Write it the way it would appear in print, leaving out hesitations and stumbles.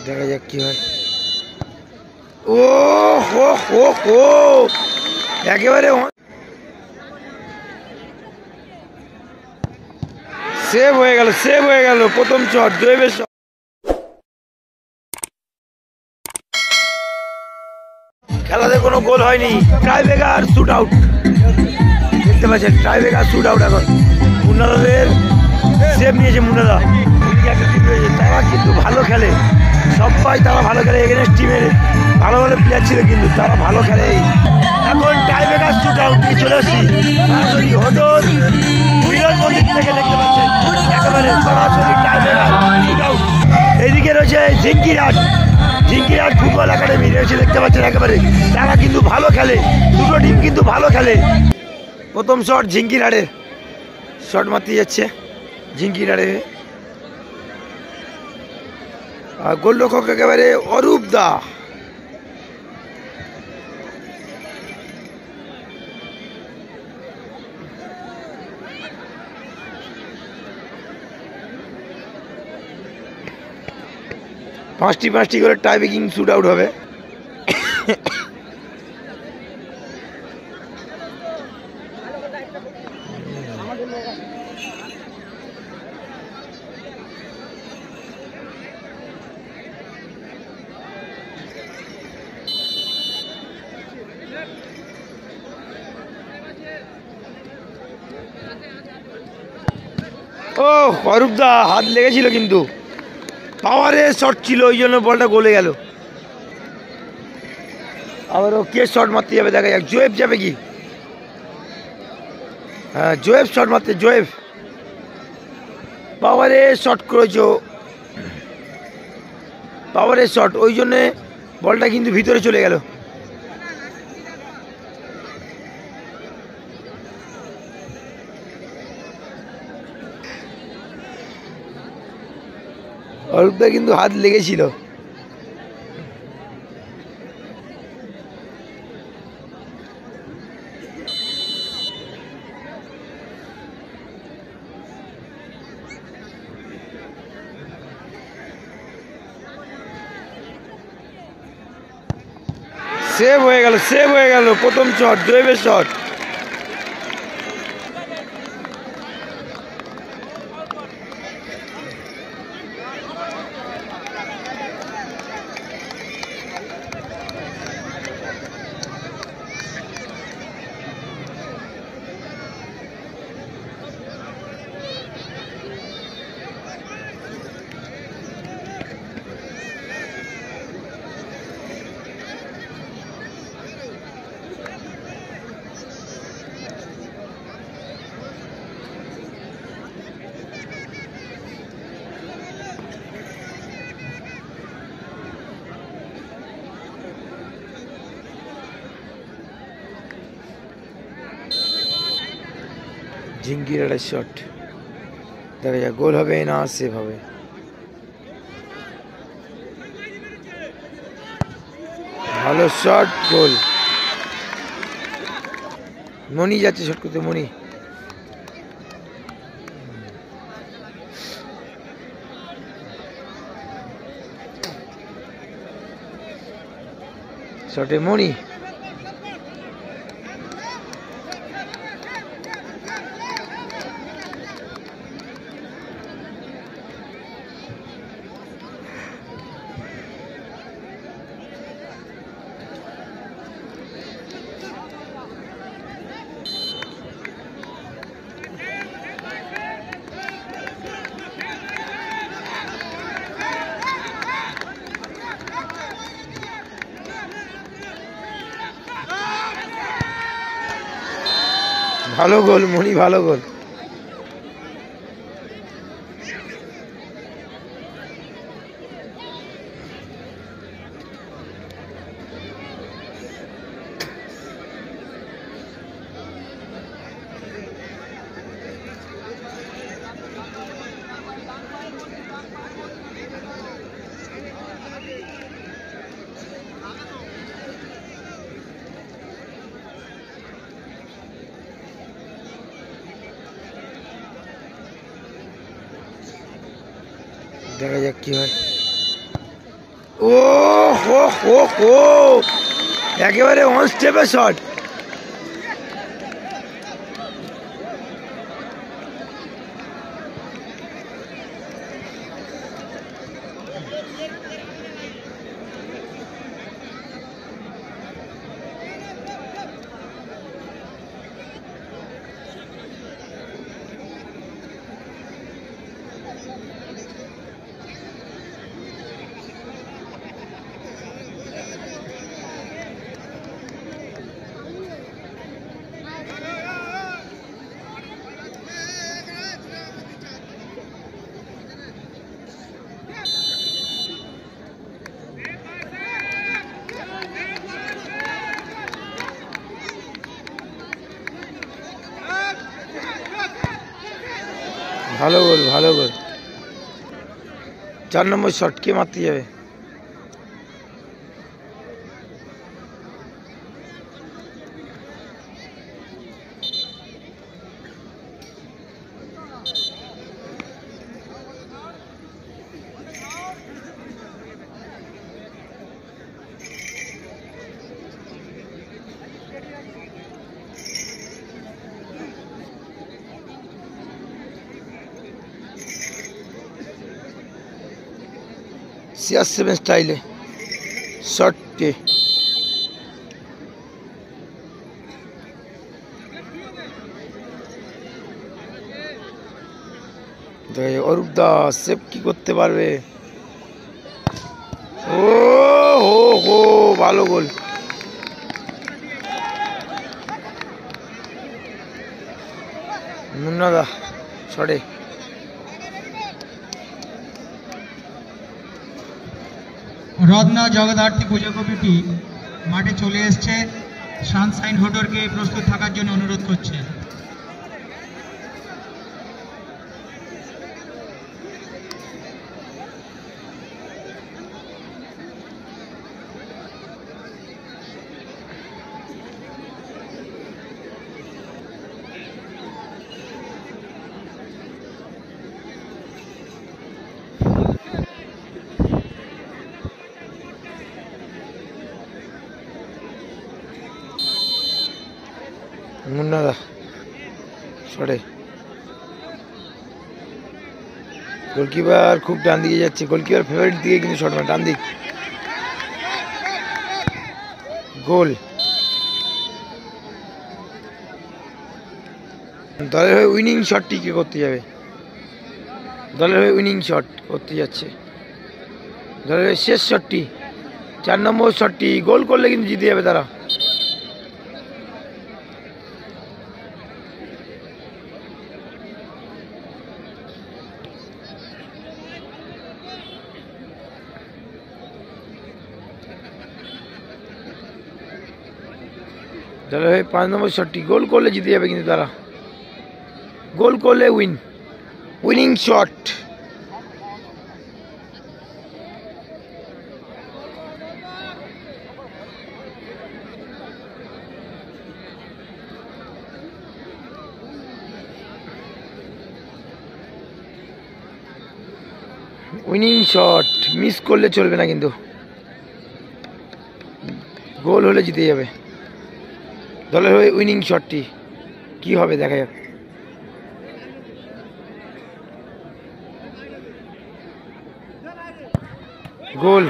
দেখা যাক কি হয়। ও হো হো হো, একেবারে সেভ হয়ে গেল, সেভ হয়ে গেল প্রথম শট, জয়েবের শট। খেলাতে কোনো গোল হয়নি, ট্রাইব্রেকার শুট আউট। দেখতে পাচ্ছেন ট্রাইব্রেকার শুট আউট। এখন মুন্নাদের সেভ নিয়েছে, মুন্নাদা তারা কিন্তু ভালো খেলে, সবাই তারা ভালো খেলে। এগেনস্ট টিমের ভালো ভালো প্লেয়ার ছিল কিন্তু তারা ভালো খেলে। এখন টাইব্রেকার শুট আউট নিয়ে চলে আসছি সরাসরি হোটল মিলন মন্দির থেকে। দেখতে পাচ্ছেন একেবারে সরাসরি টাইব্রেকার শুট আউট। এইদিকে রয়েছে ঝিঙ্কিরাট, ঝিঙ্কিরাট ফুটবল একাডেমি রয়েছে। দেখতে পাচ্ছেন একেবারে তারা কিন্তু ভালো খেলে, দুটো টিম কিন্তু ভালো খেলে। প্রথম শট ঝিঙ্কিরাটের, শট মারতে যাচ্ছে ঝিঙ্কিরাটে। আর গোলরক্ষক একেবারে অরূপ দা। পাঁচটি করে টাই ব্রেকিং শুট আউট হবে। ও অরূপ দা হাত লেগেছিল কিন্তু পাওয়ারের শট ছিল, ওই জন্য বলটা গলে গেল। আবার ও কে শট মারতে যাবে দেখা যাক। জোয়েব যাবে কি? হ্যাঁ জোয়েব শট মারতে, জোয়েব পাওয়ারের শট করেছ, পাওয়ারের শট, ওই জন্যে বলটা কিন্তু ভিতরে চলে গেল। অরূপদা কিন্তু হাত লেগেছিল। সেভ হয়ে গেল, সেভ হয়ে গেল প্রথম শট, জয়েবের শট। ঝিঙ্কিরাটের শট, দেখা যাক গোল হবে না সেভ হবে। ভালো শট, গোল। মনি যাচ্ছে শট করতে, মনি শটে, মনি ভালো গোল, মনি ভালো গোল। দেখা যাক কি হয়। ও হো হো হো, একেবারে অন স্টেপের শট। ভালো গোল, ভালো গোল। 4 নম্বর শট কে মারতে যাবে? CR7 স্টাইলে শটকে অরূপ দাস সেভ কি করতে পারবে? ও হো হো, ভালো গোল। মুন্নাদা ছড়ে। রত্না জগদ্ধাত্রী পুজো কমিটি মাঠে চলে এসছে, সানশাইন হোটেলকে প্রস্তুত থাকার জন্য অনুরোধ করছে। মুন্নাদা ছড়ে। গোলকিপার খুব ডান দিকে যাচ্ছে, গোলকিপার ফেভারিট দিকে কিন্তু শট মারে, ডান দিক। গোল। দলের হয়ে উইনিং শটটি কে করতে যাবে? দলের হয়ে উইনিং শট করতে যাচ্ছে। দলের হয়ে শেষ শটটি, 4 নম্বর শটটি গোল করলে কিন্তু জিতে যাবে তারা। দলের হয়ে 5 নম্বর শটটি গোল করলে জিতে যাবে কিন্তু তারা। গোল করলে winning shot. Winning shot miss করলে চলবে না কিন্তু, গোল হলে জিতে যাবে। দলের হয়ে উইনিং শটটি কি হবে দেখা যাক। গোল।